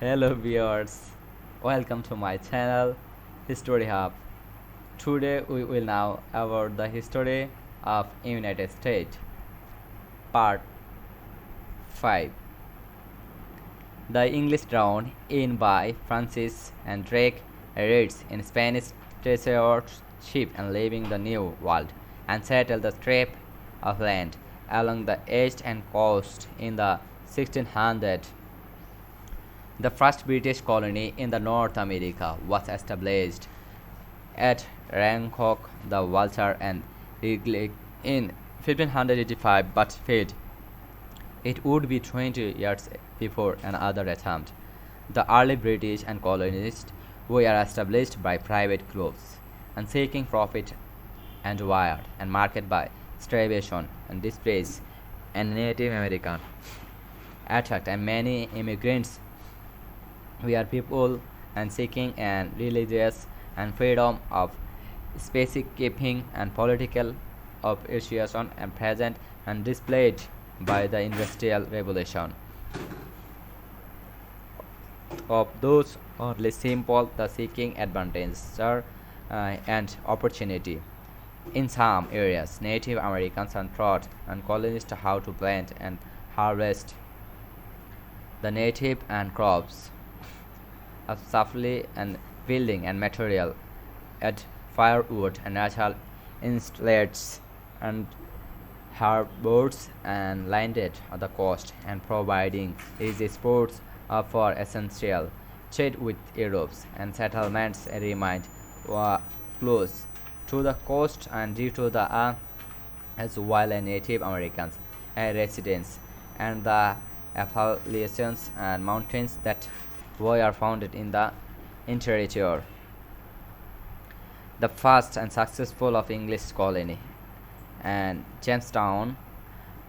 Hello viewers, welcome to my channel History Hub. Today we will now about the history of United States, part 5. The English drowned in by Francis and Drake raids in Spanish treasure ship and leaving the New World and settled the strip of land along the east and coast in the 1600s. The first British colony in the North America was established at Rancock the Vulture and Wrigley in 1585 but failed. It would be 20 years before another attempt. The early British and colonists were established by private groups and seeking profit and wired and market by starvation and displace and Native American attacked and many immigrants we are people and seeking and religious and freedom of speech keeping and political appreciation and present and displayed by the industrial revolution of those only simple the seeking advantage and opportunity. In some areas, Native Americans are taught and colonists how to plant and harvest the native and crops of safely and building and material at firewood and natural installations and harbors and landed on the coast and providing easy sports for essential trade with Europe's and settlements remained close to the coast and due to the as well as Native Americans residents and the Appalachians and mountains that were founded in the interior. The first and successful of English colony and Jamestown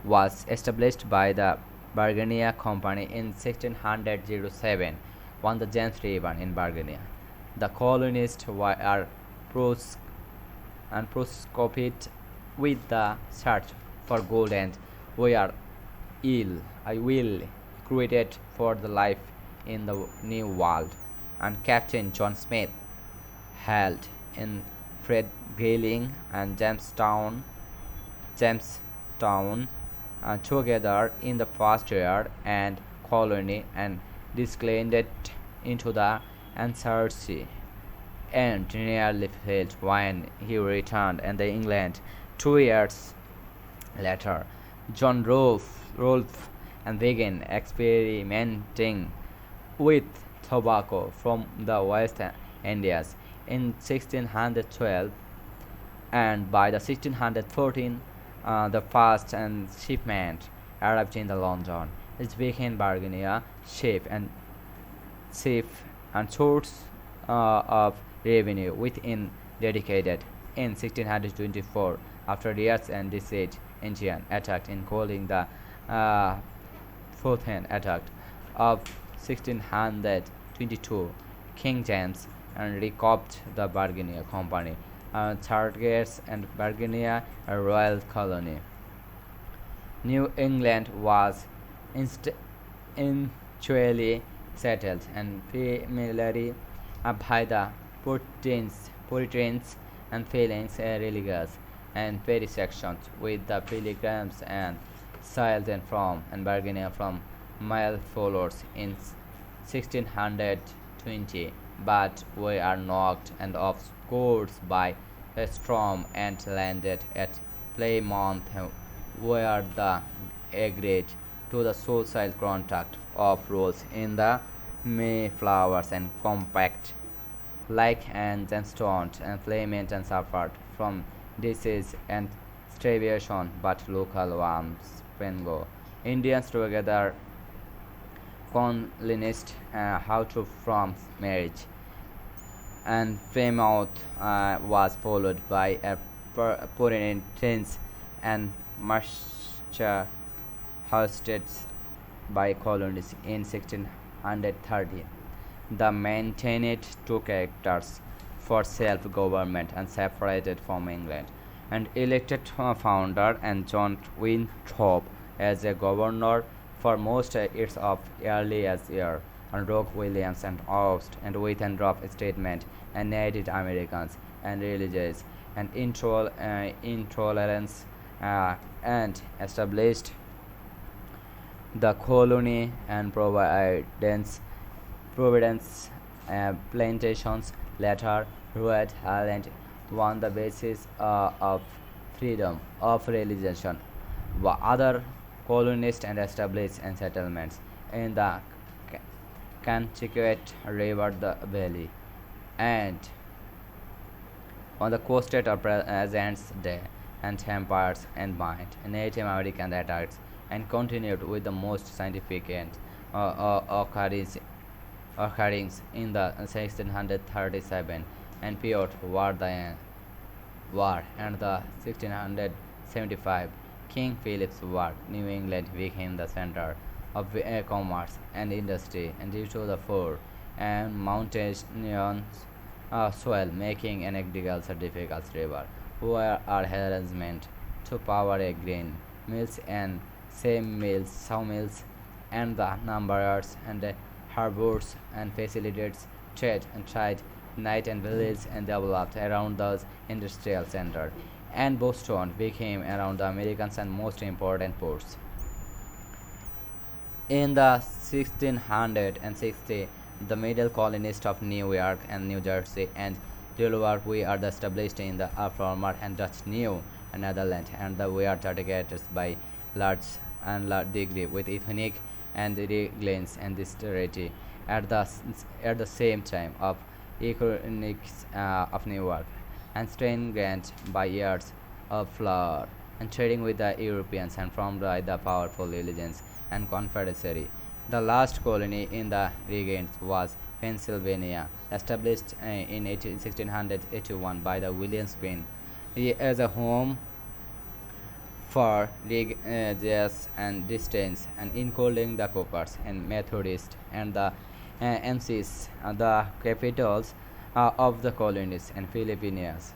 was established by the Virginia Company in 1607 on the James River in Virginia. The colonists were pros and proscribed with the search for gold and were I will created for the life in the New World, and Captain John Smith held in Fred Gailing and Jamestown together in the first year and colony and descended into the Answer Sea and nearly failed when he returned and the England 2 years later. John Rolfe and began experimenting with tobacco from the West Indies in 1612 and by the 1614 the first and shipment arrived in the London. It became Virginia safe and source of revenue within dedicated in 1624 after years and deceit Indian attack in calling the fourth attack of 1622 King James and recouped the Virginia Company targets and Virginia a royal colony. New England was eventually settled and primarily by the Puritans and feelings religious and petty sections with the Pilgrims and sailed in from and Virginia from mile followers in 1620 but were knocked and off course by a storm and landed at Plymouth where they agreed to the social contract of rules in the Mayflowers and Compact like and Jamestown and Plymouth and suffered from disease and starvation but local warms Pengo. Indians together colonist how to from marriage and Plymouth was followed by a Puritans and Massachusetts hosted by colonies in 1630. The maintained two characters for self-government and separated from England and elected founder and John Winthrop as a governor for most its of early as year and Rock Williams and Oust and Withendorf statement and Native Americans and religious and intolerance and established the colony and Providence plantations. Later, Rhode Island on the basis of freedom of religion. Other colonists and established and settlements in the Conchiquet River the valley and on the coasted of present day and empires and bind Native American attacks and continued with the most significant occurrence in the 1637 and period war and the 1675 King Philip's War. New England became the center of commerce and industry and due to the fur and mountainous soil making an agriculture difficult river where are arrangement to power a grain mills and same mills sawmills and the numbers and the harbors and facilitates trade and trade night and village and developed around those industrial center and Boston became around the Americans and most important ports. In the 1660, the middle colonists of New York and New Jersey and Delaware were established in the former and Dutch New Netherlands, and we are targeted by large and large degree with ethnic and religions and disparity at the same time of economics of New York and strained grant by years of flour and trading with the Europeans and formed by the powerful religions and confederacy. The last colony in the region was Pennsylvania, established in 1681 by the William Penn as a home for religious and distance and including the Quakers and Methodists and the MCs, the capitals of the colonies and Filipinos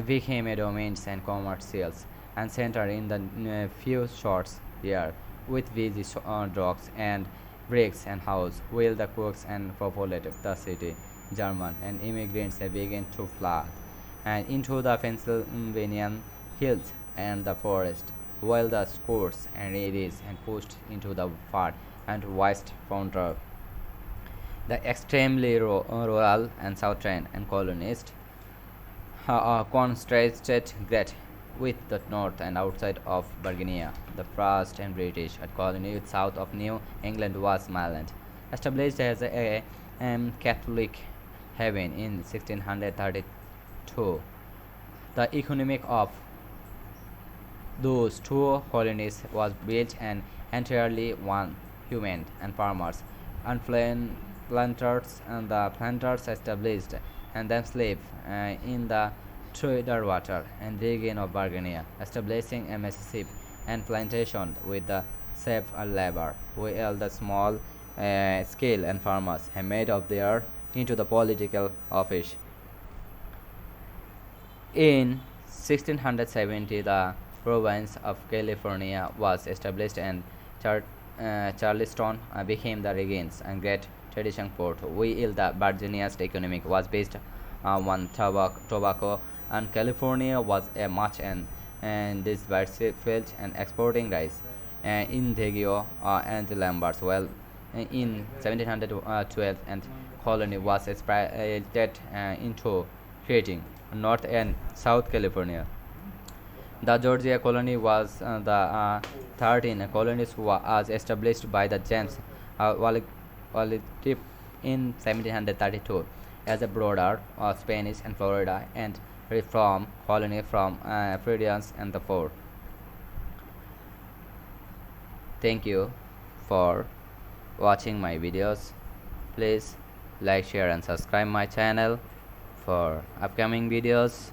became a domains and commercials and center in the few short years with busy docks and bricks and house while the cooks and populated the city. German and immigrants began to flood and into the Pennsylvanian hills and the forest, while the schools and areas and pushed into the far and west frontier. The extremely rural and southern and colonists contrasted great with the north and outside of Virginia. The first and British colony south of New England was Maryland, established as a Catholic haven in 1632. The economic of those two colonies was built and entirely on human and farmers and planters, and the planters established and then slave in the Water and region of Virginia, establishing a Mississippi and plantation with the safe labor, while the small scale and farmers have made of their into the political office. In 1670, the province of California was established and Charleston became the region's and great tradition port, while the Virginia's economic was based on tobacco and California was a much and diversified and exporting rice indigo and lumbers. Well, in 1712 and colony was spread into creating North and South California. The Georgia colony was the 13 colonies was established by the James Waltip in 1732 as a broader Spanish and Florida and reform colony from Floridians and the four. Thank you for watching my videos. Please like, share and subscribe my channel for upcoming videos.